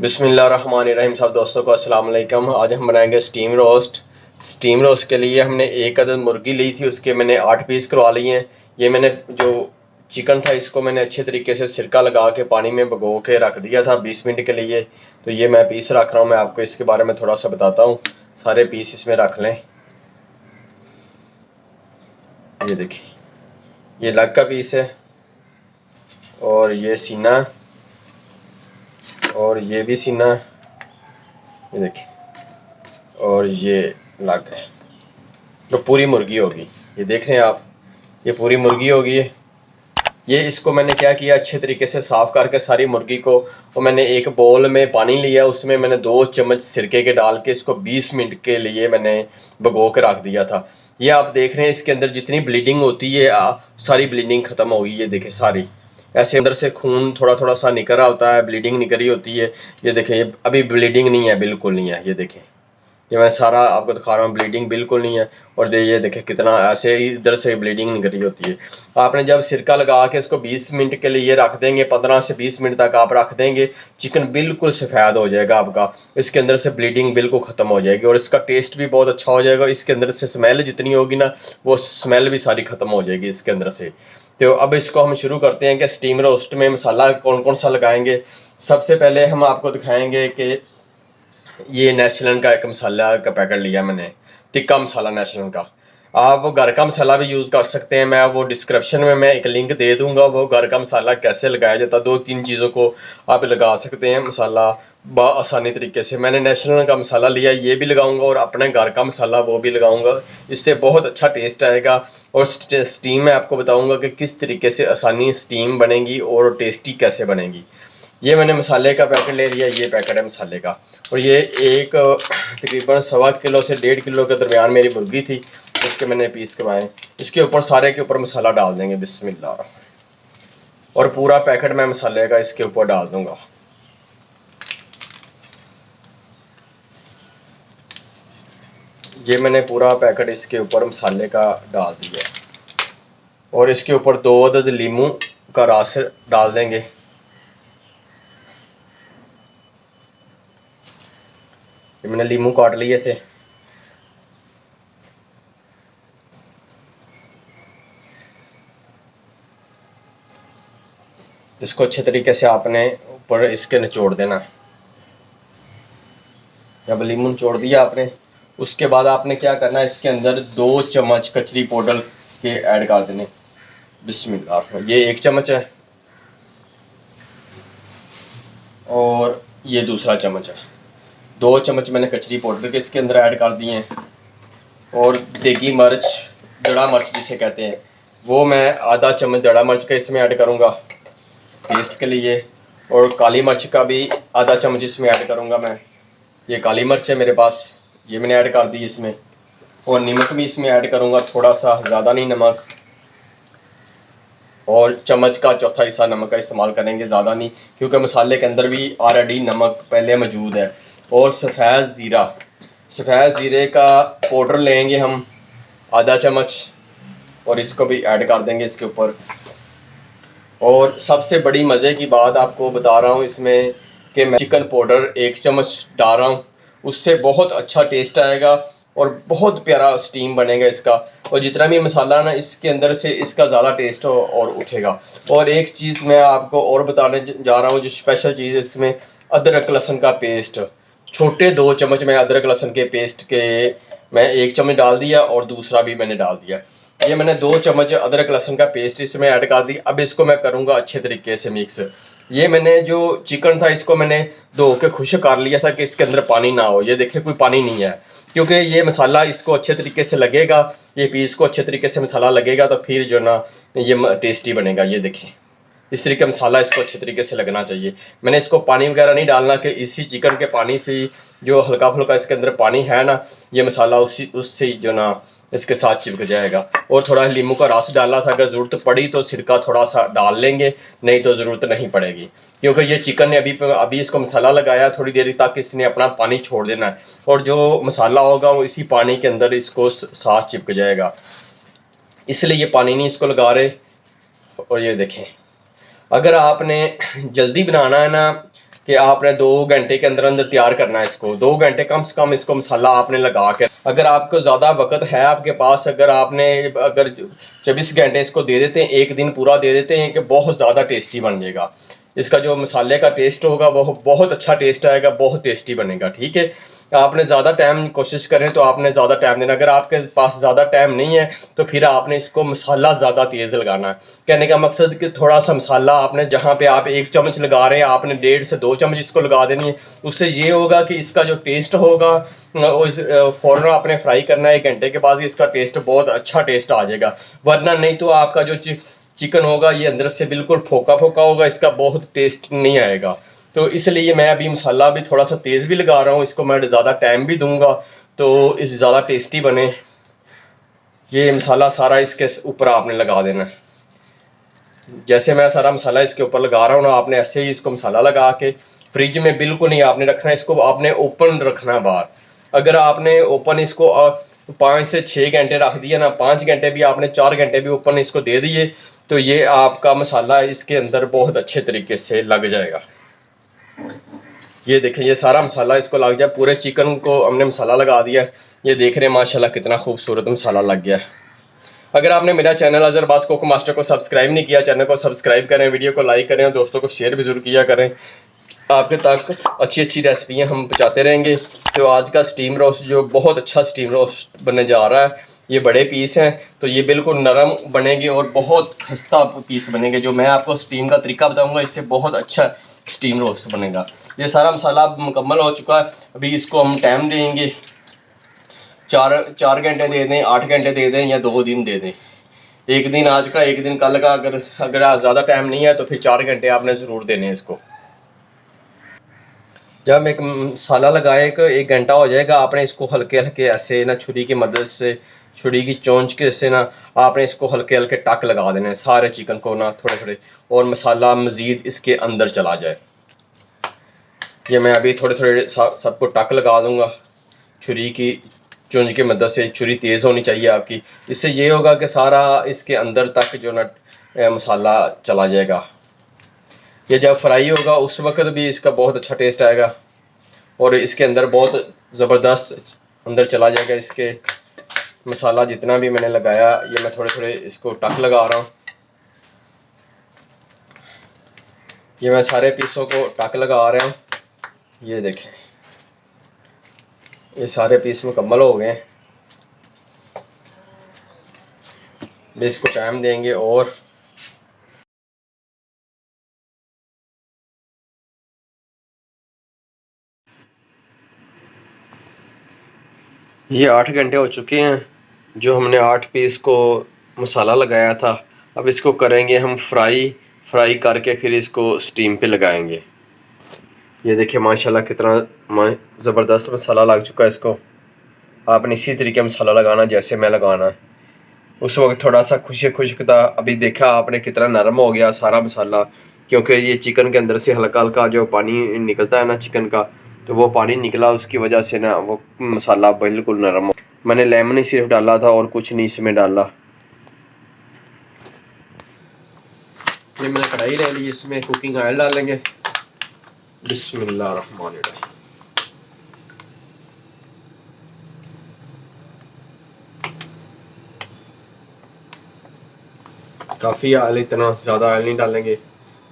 बिस्मिल्लाहिर्रहमानिर्रहीम। सब दोस्तों को अस्सलाम वालेकुम। आज हम बनाएंगे स्टीम रोस्ट। स्टीम रोस्ट के लिए हमने एक अदद मुर्गी ली थी, उसके मैंने 8 पीस करवा लिए हैं। ये मैंने जो चिकन था इसको मैंने अच्छे तरीके से सिरका लगा के पानी में भिगो के रख दिया था 20 मिनट के लिए। तो ये मैं पीस रख रहा हूँ, मैं आपको इसके बारे में थोड़ा सा बताता हूँ। सारे पीस इसमें रख लें। ये देखिए, ये लेग का पीस है और ये सीना और ये भी सीना, ये देखिए, और ये लेग है। तो पूरी मुर्गी होगी, ये देख रहे हैं आप, ये पूरी मुर्गी होगी। ये इसको मैंने क्या किया, अच्छे तरीके से साफ करके सारी मुर्गी को, और मैंने एक बोल में पानी लिया, उसमें मैंने 2 चम्मच सिरके के डाल के इसको 20 मिनट के लिए मैंने भिगो के रख दिया था। ये आप देख रहे हैं इसके अंदर जितनी ब्लीडिंग होती है सारी ब्लीडिंग खत्म हो गई। ये देखें, सारी ऐसे अंदर से खून थोड़ा थोड़ा सा निकल रहा होता है, ब्लीडिंग निकल रही होती है। ये देखें, अभी ब्लीडिंग नहीं है, बिल्कुल नहीं है। ये देखें, ये मैं सारा आपको दिखा रहा हूँ, ब्लीडिंग बिल्कुल नहीं है। और ये देखें कितना ऐसे इधर से ब्लीडिंग निकल रही होती है। आपने जब सिरका लगा के इसको 20 मिनट के लिए रख देंगे, 15 से 20 मिनट तक आप रख देंगे, चिकन बिल्कुल सफ़ेद हो जाएगा आपका। इसके अंदर से ब्लीडिंग बिल्कुल ख़त्म हो जाएगी और इसका टेस्ट भी बहुत अच्छा हो जाएगा। इसके अंदर से स्मेल जितनी होगी ना, वो स्मेल भी सारी ख़त्म हो जाएगी इसके अंदर से। तो अब इसको हम शुरू करते हैं कि स्टीम रोस्ट में मसाला कौन कौन सा लगाएंगे। सबसे पहले हम आपको दिखाएंगे कि ये नेशनल का एक मसाला का पैकेट लिया मैंने, टिक्का मसाला नेशनल का। आप वो घर का मसाला भी यूज़ कर सकते हैं, मैं वो डिस्क्रिप्शन में मैं एक लिंक दे दूंगा, वो घर का मसाला कैसे लगाया जाता है। 2-3 चीज़ों को आप लगा सकते हैं मसाला आसानी तरीके से। मैंने नेशनल का मसाला लिया, ये भी लगाऊंगा, और अपने घर का मसाला वो भी लगाऊंगा। इससे बहुत अच्छा टेस्ट आएगा। और स्टीम में आपको बताऊंगा कि किस तरीके से आसानी स्टीम बनेगी और टेस्टी कैसे बनेगी। ये मैंने मसाले का पैकेट ले लिया, ये पैकेट है मसाले का। और ये एक तकरीबन 1.25 किलो से 1.5 किलो के दरमियान मेरी मुर्गी थी, इसके मैंने पीस करवाए। इसके ऊपर सारे के ऊपर मसाला डाल देंगे, बिस्मिल्लाह। और पूरा पैकेट मैं मसाले का इसके ऊपर डाल दूंगा। ये मैंने पूरा पैकेट इसके ऊपर मसाले का डाल दिया। और इसके ऊपर 2 अदद लीमू का रस डाल देंगे। ये मैंने लीमू काट लिए थे। इसको अच्छे तरीके से आपने ऊपर इसके निचोड़ देना। जब लीमू निचोड़ दिया आपने, उसके बाद आपने क्या करना है, इसके अंदर 2 चम्मच कचरी पाउडर के ऐड कर देने, बिस्मिल्लाह। ये 1 चम्मच है और ये दूसरा चम्मच है। 2 चम्मच मैंने कचरी पाउडर के इसके अंदर ऐड कर दिए हैं। और देगी मिर्च, दड़ा मिर्च जिसे कहते हैं, वो मैं आधा चम्मच दड़ा मिर्च का इसमें ऐड करूँगा टेस्ट के लिए। और काली मिर्च का भी आधा चम्मच इसमें ऐड करूँगा मैं। ये काली मिर्च है मेरे पास, ये मैंने ऐड कर दी इसमें। और नमक भी इसमें ऐड करूँगा, थोड़ा सा, ज़्यादा नहीं नमक। और चम्मच का चौथा हिस्सा नमक का इस्तेमाल करेंगे, ज़्यादा नहीं, क्योंकि मसाले के अंदर भी ऑलरेडी नमक पहले मौजूद है। और सफ़ेद ज़ीरा, सफ़ेद ज़ीरे का पाउडर लेंगे हम आधा चम्मच, और इसको भी ऐड कर देंगे इसके ऊपर। और सबसे बड़ी मज़े की बात आपको बता रहा हूँ इसमें कि मैं चिकन पाउडर 1 चम्मच डाल रहा हूँ, उससे बहुत अच्छा टेस्ट आएगा और बहुत प्यारा स्टीम बनेगा इसका। और जितना भी मसाला ना इसके अंदर से, इसका ज़्यादा टेस्ट और उठेगा। और एक चीज़ मैं आपको और बताने जा रहा हूँ, जो स्पेशल चीज़ इसमें, अदरक लहसुन का पेस्ट। छोटे 2 चम्मच मैं अदरक लहसुन के पेस्ट के मैं 1 चम्मच डाल दिया और दूसरा भी मैंने डाल दिया। ये मैंने 2 चम्मच अदरक लहसुन का पेस्ट इसमें ऐड कर दी। अब इसको मैं करूँगा अच्छे तरीके से मिक्स। ये मैंने जो चिकन था इसको मैंने धो के खुश्क कर लिया था कि इसके अंदर पानी ना हो। ये देखिए, कोई पानी नहीं है, क्योंकि ये मसाला इसको अच्छे तरीके से लगेगा, ये पीस को अच्छे तरीके से मसाला लगेगा, तो फिर जो ना ये टेस्टी बनेगा। ये देखें, इस तरीके मसाला इसको अच्छे तरीके से लगना चाहिए। मैंने इसको पानी वगैरह नहीं डालना कि इसी चिकन के पानी से जो हल्का फुल्का इसके अंदर पानी है ना, ये मसाला उससे जो ना इसके साथ चिपक जाएगा। और थोड़ा नींबू का रस डालना था, अगर ज़रूरत पड़ी तो सिरका थोड़ा सा डाल लेंगे, नहीं तो ज़रूरत नहीं पड़ेगी, क्योंकि ये चिकन ने अभी इसको मसाला लगाया, थोड़ी देर तक इसने अपना पानी छोड़ देना है, और जो मसाला होगा वो इसी पानी के अंदर इसको साथ चिपक जाएगा, इसलिए ये पानी नहीं इसको लगा रहे। और ये देखें, अगर आपने जल्दी बनाना है ना कि आपने 2 घंटे के अंदर अंदर तैयार करना है इसको। 2 घंटे कम से कम इसको मसाला आपने लगा के, अगर आपको ज़्यादा वक्त है आपके पास, अगर 24 घंटे इसको दे देते हैं, एक दिन पूरा दे देते हैं, कि बहुत ज़्यादा टेस्टी बन जाएगा। इसका जो मसाले का टेस्ट होगा वो बहुत अच्छा टेस्ट आएगा, बहुत टेस्टी बनेगा। ठीक है, आपने ज़्यादा टाइम कोशिश करें तो आपने ज़्यादा टाइम देना। अगर आपके पास ज़्यादा टाइम नहीं है तो फिर आपने इसको मसाला ज़्यादा तेज़ लगाना है। कहने का मकसद कि थोड़ा सा मसाला आपने, जहाँ पे आप 1 चम्मच लगा रहे हैं, आपने 1.5 से 2 चम्मच इसको लगा देनी है। उससे ये होगा कि इसका जो टेस्ट होगा फ़ौरन आपने फ्राई करना है, 1 घंटे के बाद ही इसका टेस्ट, बहुत अच्छा टेस्ट आ जाएगा। वरना नहीं तो आपका जो चिकन होगा ये अंदर से बिल्कुल फोका फोका होगा, इसका बहुत टेस्ट नहीं आएगा। तो इसलिए मैं अभी मसाला भी थोड़ा सा तेज़ भी लगा रहा हूँ, इसको मैं ज़्यादा टाइम भी दूंगा तो इस ज़्यादा टेस्टी बने। ये मसाला सारा इसके ऊपर आपने लगा देना है। जैसे मैं सारा मसाला इसके ऊपर लगा रहा हूँ ना, आपने ऐसे ही इसको मसाला लगा के फ्रिज में बिल्कुल नहीं आपने रखना है, इसको आपने ओपन रखना है बाहर। अगर आपने ओपन इसको 5 से 6 घंटे रख दिया ना, 5 घंटे भी, आपने 4 घंटे भी ओपन इसको दे दिए, तो ये आपका मसाला इसके अंदर बहुत अच्छे तरीके से लग जाएगा। ये देखें, ये सारा मसाला इसको लग जाए, पूरे चिकन को हमने मसाला लगा दिया। ये देख रहे हैं माशाल्लाह कितना खूबसूरत मसाला लग गया। अगर आपने मेरा चैनल अज़रबाज़ कुक मास्टर को सब्सक्राइब नहीं किया, चैनल को सब्सक्राइब करें, वीडियो को लाइक करें और दोस्तों को शेयर भी जरूर किया करें। आपके तक अच्छी अच्छी रेसिपियाँ हम पहुँचाते रहेंगे। तो आज का स्टीम रोस्ट जो बहुत अच्छा स्टीम रोस्ट बनने जा रहा है, ये बड़े पीस हैं तो ये बिल्कुल नरम बनेंगे और बहुत खस्ता पीस बनेंगे। जो मैं आपको स्टीम का तरीका बताऊंगा, इससे बहुत अच्छा स्टीम रोस्ट बनेगा। ये सारा मसाला मुकम्मल हो चुका है। अभी इसको हम टाइम देंगे, 4 घंटे दे दें, 8 घंटे दे दें, या 2 दिन दे दें। एक दिन आज का, एक दिन कल का। अगर आज ज़्यादा टाइम नहीं है तो फिर 4 घंटे आपने ज़रूर देने इसको। जब एक मसाला लगाए कि 1 घंटा हो जाएगा, आपने इसको हल्के हल्के ऐसे ना, छुरी की मदद से, छुरी की चोंच के से ना, आपने इसको हल्के हल्के टक लगा देने सारे चिकन को ना, थोड़े थोड़े, और मसाला मज़ीद इसके अंदर चला जाए। ये मैं अभी थोड़े थोड़े सबको टक लगा दूंगा छुरी की चुंज की मदद से। छुरी तेज़ होनी चाहिए आपकी, इससे ये होगा कि सारा इसके अंदर तक जो ना मसाला चला जाएगा। ये जब फ्राई होगा उस वक्त भी इसका बहुत अच्छा टेस्ट आएगा और इसके अंदर बहुत ज़बरदस्त अंदर चला जाएगा इसके मसाला जितना भी मैंने लगाया। ये मैं थोड़े थोड़े इसको टक लगा रहा हूँ। ये मैं सारे पीसों को टक लगा रहा हूँ। ये देखें, ये सारे पीस मुकम्मल हो गए। इसको टाइम देंगे और ये 8 घंटे हो चुके हैं जो हमने 8 पीस को मसाला लगाया था। अब इसको करेंगे हम फ्राई करके फिर इसको स्टीम पे लगाएंगे। ये देखिए माशाल्लाह कितना ज़बरदस्त मसाला लग चुका है। इसको आपने इसी तरीके मसाला लगाना जैसे मैं लगाना है। उस वक्त थोड़ा सा खुश्क खुश्क था, अभी देखा आपने कितना नरम हो गया सारा मसाला, क्योंकि ये चिकन के अंदर से हल्का हल्का जो पानी निकलता है ना चिकन का, तो वो पानी निकला, उसकी वजह से ना वो मसाला बिल्कुल नरम हो। मैंने लेमन ही सिर्फ डाला था और कुछ नहीं इसमें डाला। ये मैंने कढ़ाई ले ली, इसमें कुकिंग ऑयल डालेंगे। बिस्मिल्लाहिर्रहमानिर्रहीम। काफ़ी ऑयल, इतना ज़्यादा ऑयल नहीं डालेंगे,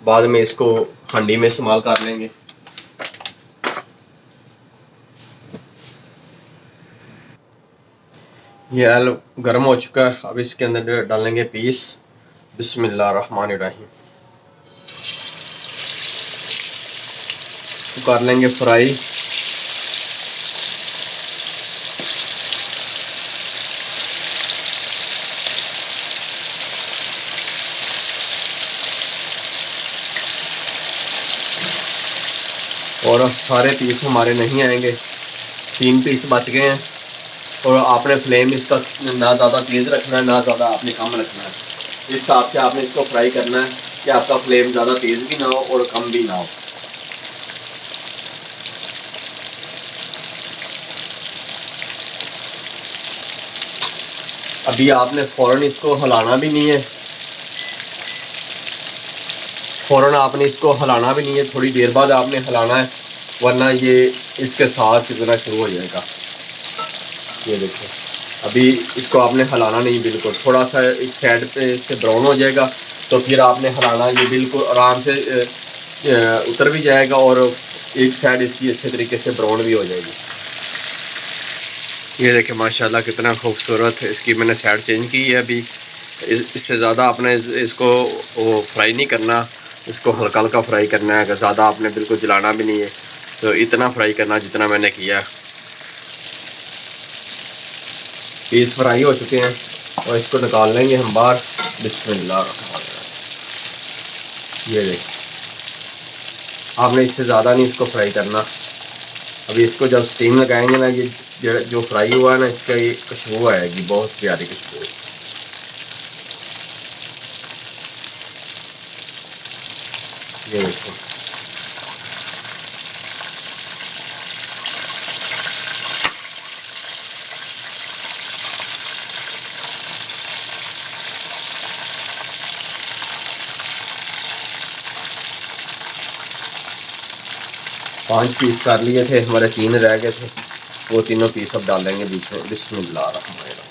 बाद में इसको हांडी में इस्तेमाल कर लेंगे। ये ऑयल गर्म हो चुका है, अब इसके अंदर डालेंगे पीस। बिस्मिल्लाहिर्रहमानिर्रहीम। कर लेंगे फ्राई। और सारे पीस हमारे नहीं आएंगे, 3 पीस बच गए हैं। और आपने फ्लेम इसका ना ज़्यादा तेज़ रखना है, ना ज़्यादा आपने कम रखना है। इस हिसाब से आपने इसको फ्राई करना है कि आपका फ्लेम ज़्यादा तेज़ भी ना हो और कम भी ना हो। अभी आपने फ़ौरन इसको हिलाना भी नहीं है, फ़ौरन आपने इसको हिलाना भी नहीं है, थोड़ी देर बाद आपने हिलाना है, वरना ये इसके साथ चिपकना शुरू हो जाएगा। ये देखिए, अभी इसको आपने हिलाना नहीं, बिल्कुल थोड़ा सा एक साइड पे से ब्राउन हो जाएगा तो फिर आपने हिलाना, ये बिल्कुल आराम से उतर भी जाएगा और एक साइड इसकी अच्छे तरीके से ब्राउन भी हो जाएगी। ये देखिए माशाल्लाह कितना खूबसूरत है। इसकी मैंने साइड चेंज की है अभी। इससे ज़्यादा आपने इसको वो फ्राई नहीं करना, इसको हल्का हल्का फ्राई करना है। अगर ज़्यादा आपने बिल्कुल जलाना भी नहीं है, तो इतना फ्राई करना जितना मैंने किया। पीस फ्राई हो चुके हैं और इसको निकाल लेंगे हम बाहर। बिस्मिल्लाह। ये देखिए, आपने इससे ज़्यादा नहीं इसको फ्राई करना। अभी इसको जब स्टीम लगाएंगे ना, ये जो फ्राई हुआ है ना, इसका ये खुशबू आएगी, बहुत प्यारी खुशबू। ये देखो, पांच पीस कर लिए थे, हमारे 3 रह गए थे, वो तीनों पीस अब डालेंगे बीच में। बिस्मिल्लाह रहमान रहीम।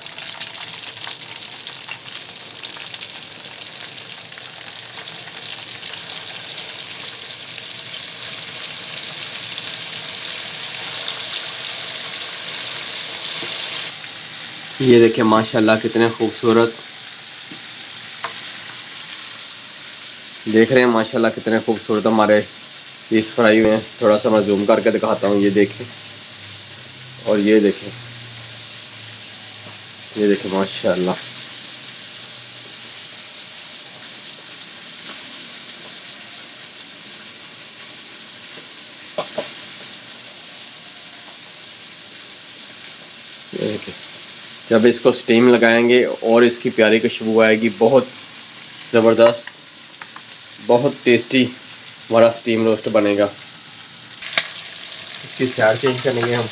ये देखिए माशाल्लाह कितने खूबसूरत, देख रहे हैं माशाल्लाह कितने खूबसूरत हमारे पीस फ्राई हुए हैं। थोड़ा सा मैं जूम करके दिखाता हूँ। ये देखें, और ये देखें, ये देखें माशाल्लाह। ये देखें, जब इसको स्टीम लगाएंगे और इसकी प्यारी खुशबू आएगी, बहुत ज़बरदस्त, बहुत टेस्टी हमारा स्टीम रोस्ट बनेगा। इसकी साइड चेंज करेंगे हम।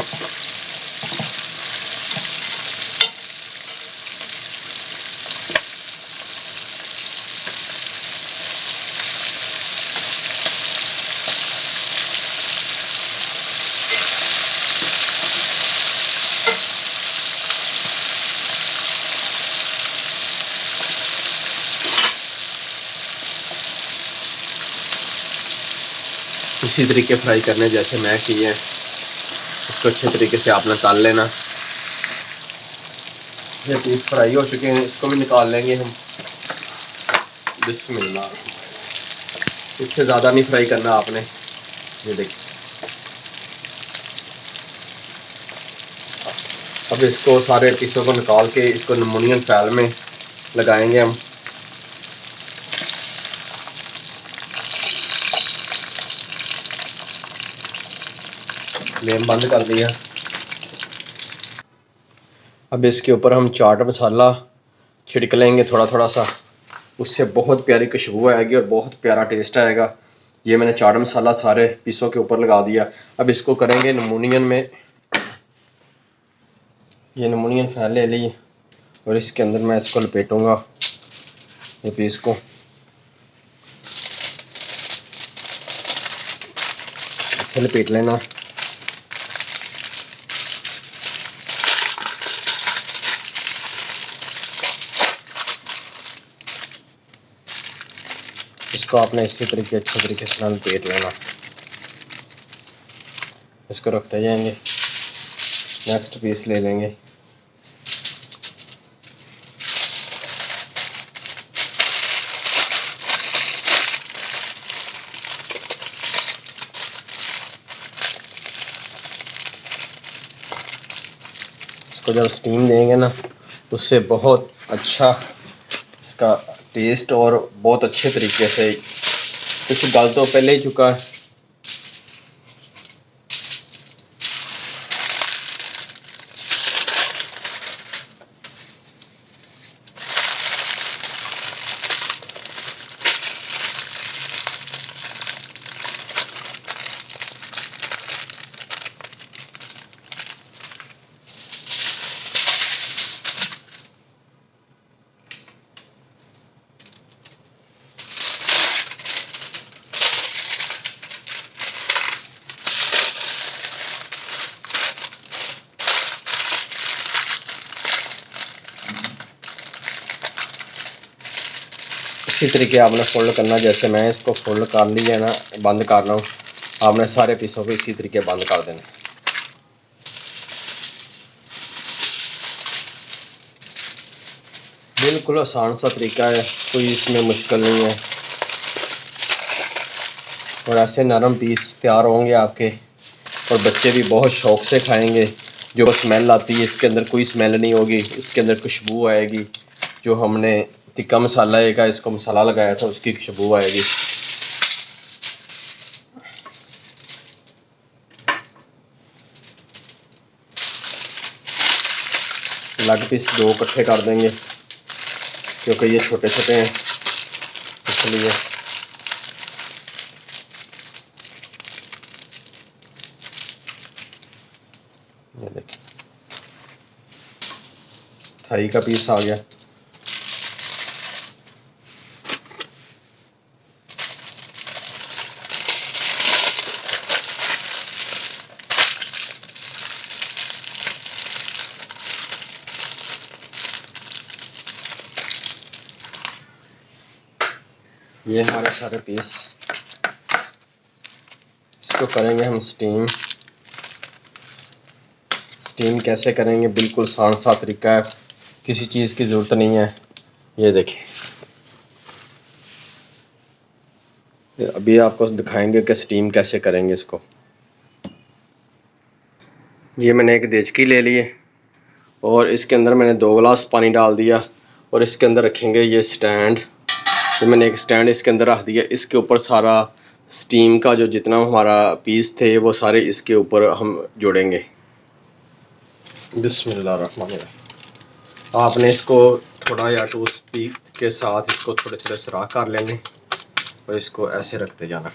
इसी तरीके फ्राई करने जैसे मैं किए हैं। इसको अच्छे तरीके से आपने तल लेना। ये पीस फ्राई हो चुके हैं, इसको भी निकाल लेंगे हम। बिस्मिल्लाह। इससे ज़्यादा नहीं फ्राई करना आपने। ये देखिए, अब इसको सारे पीसों को निकाल के इसको एल्युमिनियम फॉइल में लगाएंगे हम। फ्लेम बंद कर दिया। अब इसके ऊपर हम चाट मसाला छिड़क लेंगे थोड़ा थोड़ा सा, उससे बहुत प्यारी खुशबू आएगी और बहुत प्यारा टेस्ट आएगा। ये मैंने चाट मसाला सारे पीसों के ऊपर लगा दिया। अब इसको करेंगे एल्युमिनियम में। ये एल्युमिनियम फैल ले ली और इसके अंदर मैं इसको लपेटूंगा, ये पीस को। इससे लपेट लेना। इसको आपने इसी तरीके अच्छे तरीके से लपेट लेना। इसको रखते जाएंगे, नेक्स्ट पीस ले लेंगे। इसको जब स्टीम देंगे ना, उससे बहुत अच्छा इसका टेस्ट और बहुत अच्छे तरीके से, कुछ गल तो पहले ही चुका है। इसी तरीके आपने फोल्ड करना, जैसे मैं इसको फोल्ड कर लिया ना, बंद कर रहा हूँ, आपने सारे पीसों को इसी तरीके बंद कर देना। बिल्कुल आसान सा तरीका है, कोई इसमें मुश्किल नहीं है। और ऐसे नरम पीस तैयार होंगे आपके, और बच्चे भी बहुत शौक़ से खाएंगे। जो स्मेल आती है इसके अंदर कोई स्मेल नहीं होगी, इसके अंदर खुशबू आएगी। जो हमने टिक्का मसाला का इसको मसाला लगाया था उसकी खुशबू आएगी। लेग पीस 2 इकट्ठे कर देंगे क्योंकि ये छोटे छोटे हैं इसलिए। ये देखिए थाई का पीस आ गया। ये हमारे सारे पीस, इसको करेंगे हम स्टीम। स्टीम कैसे करेंगे, बिल्कुल आसान सा तरीका है, किसी चीज़ की ज़रूरत नहीं है। ये देखिए अभी आपको दिखाएंगे कि स्टीम कैसे करेंगे इसको। ये मैंने एक देचकी ले ली है और इसके अंदर मैंने 2 गिलास पानी डाल दिया और इसके अंदर रखेंगे ये स्टैंड। तो मैंने एक स्टैंड इसके अंदर रख दिया, इसके ऊपर सारा स्टीम का जो जितना हमारा पीस थे वो सारे इसके ऊपर हम जोड़ेंगे। बिस्मिल्लाहिर्रहमानिर्रहीम। आपने इसको थोड़ा या टूथपिक के साथ इसको थोड़े थोड़े सुराख कर लेने और इसको ऐसे रखते जाना।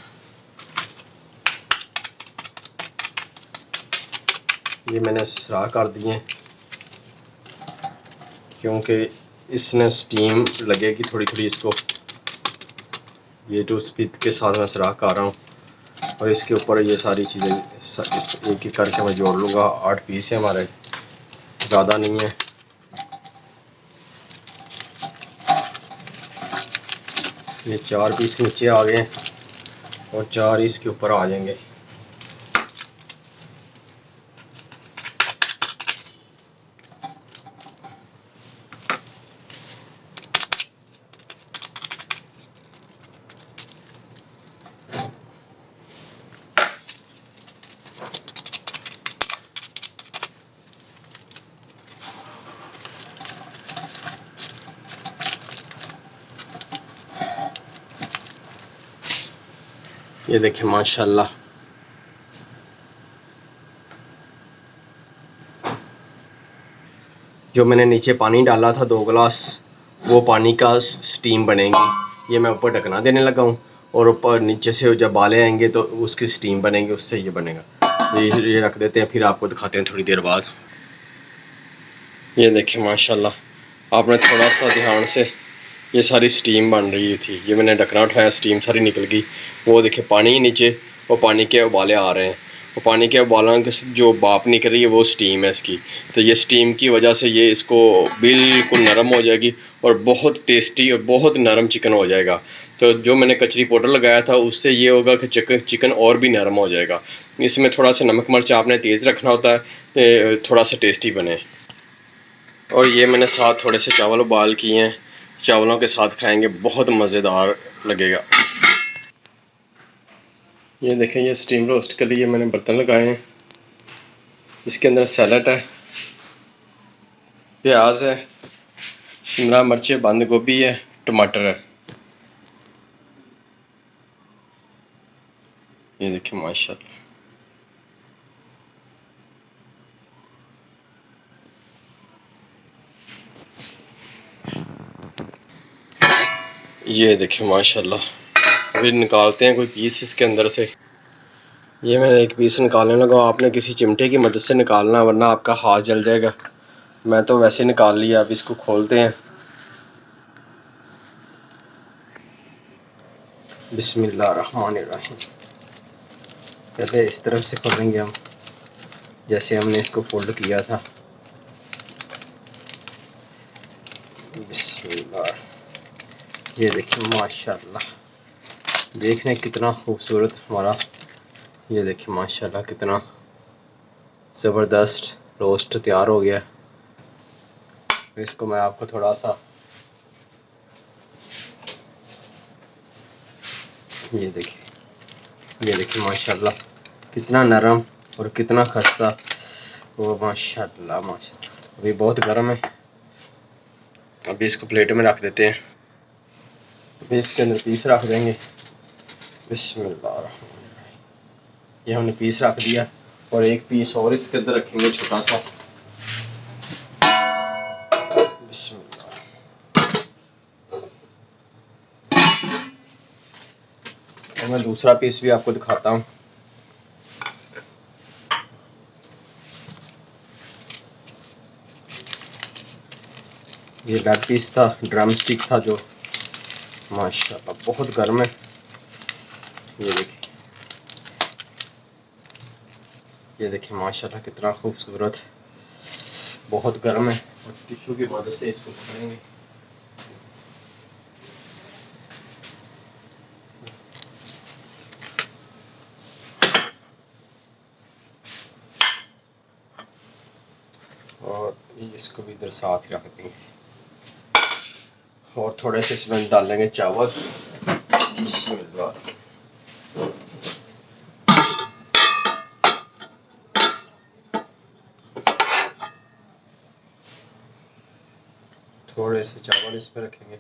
ये मैंने सुराख कर दिए क्योंकि इसने स्टीम लगेगी थोड़ी थोड़ी इसको। ये टूथपिक के साथ मैं सुराख कर रहा हूँ और इसके ऊपर ये सारी चीज़ें एक एक करके मैं जोड़ लूँगा। 8 पीस है हमारे, ज़्यादा नहीं है। ये 4 पीस नीचे आ गए और 4 इसके ऊपर आ जाएंगे। ये देखिए माशाल्लाह जो मैंने नीचे पानी डाला था 2 गिलास, वो पानी का स्टीम बनेगी। ये मैं ऊपर ढकना देने लगा हूँ और ऊपर नीचे से जब बाले आएंगे तो उसकी स्टीम बनेगी, उससे ये बनेगा। ये रख देते हैं, फिर आपको दिखाते हैं थोड़ी देर बाद। ये देखिए माशाल्लाह आपने थोड़ा सा ध्यान से, ये सारी स्टीम बन रही थी। ये मैंने ढकना उठाया, स्टीम सारी निकल गई। वो देखिए पानी नीचे, वो पानी के उबाले आ रहे हैं। वो पानी के उबालों के जो भाप निकल रही है वो स्टीम है इसकी। तो ये स्टीम की वजह से ये इसको बिल्कुल नरम हो जाएगी और बहुत टेस्टी और बहुत नरम चिकन हो जाएगा। तो जो मैंने कचरी पाउडर लगाया था उससे ये होगा कि चिकन और भी नरम हो जाएगा। इसमें थोड़ा सा नमक मिर्च आपने तेज़ रखना होता है, थोड़ा सा टेस्टी बने। और ये मैंने साथ थोड़े से चावल उबाल किए हैं, चावलों के साथ खाएंगे बहुत मज़ेदार लगेगा। ये देखें ये स्टीम रोस्ट के लिए मैंने बर्तन लगाए हैं। इसके अंदर सैलड है, प्याज है, शिमला मिर्च है, बंद गोभी है, टमाटर है। ये देखें माशाल्लाह ये देखें माशाल्लाह। अभी निकालते हैं कोई पीस इसके अंदर से। ये मैंने एक पीस निकालने लगा, आपने किसी चिमटे की मदद से निकालना वरना आपका हाथ जल जाएगा। मैं तो वैसे निकाल लिया। अब इसको खोलते हैं। बिस्मिल्लाहिर्रहमानिर्रहीम। पहले इस तरफ से खोलेंगे हम, जैसे हमने इसको फोल्ड किया था। बिस्मिल्लाह। ये देखिए माशाल्लाह, देखने कितना खूबसूरत हमारा, ये देखिए माशाल्लाह कितना ज़बरदस्त रोस्ट तैयार हो गया। इसको मैं आपको थोड़ा सा, ये देखिए माशाल्लाह कितना नरम और कितना खस्ता, वो माशाल्लाह माशाल्लाह। अभी बहुत गर्म है, अभी इसको प्लेट में रख देते हैं, अभी इसके अंदर पीस रख देंगे। बिस्मिल्लाह, ये हमने पीस रख दिया और एक पीस और इसके अंदर रखेंगे छोटा सा। बिस्मिल्लाह, और मैं दूसरा पीस भी आपको दिखाता हूँ। ये लेग पीस था, ड्रम स्टिक था जो माशाल्लाह बहुत गर्म है। ये देखिए माशाल्लाह कितना खूबसूरत, बहुत गर्म है और टिश्यू की मदद से इसको पकड़ेंगे। और इसको भी इधर साथ ही रख देंगे और थोड़े से इसमें डालेंगे चावल। थोड़े से चावल इसमें रखेंगे,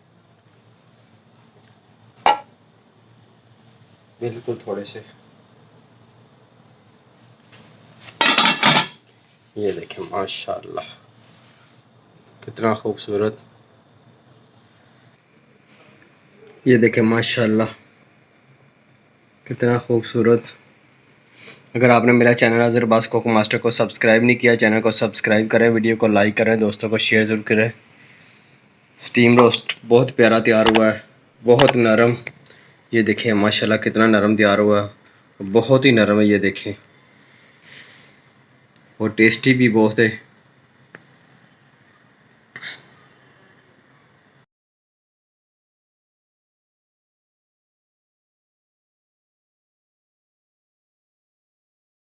बिल्कुल थोड़े से। ये देखें माशाल्लाह कितना खूबसूरत, ये देखें माशाल्लाह कितना खूबसूरत। अगर आपने मेरा channel Azhar Abbas cook master को सब्सक्राइब नहीं किया, चैनल को सब्सक्राइब करें, वीडियो को लाइक करें, दोस्तों को शेयर ज़रूर करें। स्टीम रोस्ट बहुत प्यारा तैयार हुआ है, बहुत नरम। ये देखें माशाल्लाह कितना नरम तैयार हुआ है, बहुत ही नरम है। ये देखें और टेस्टी भी बहुत है।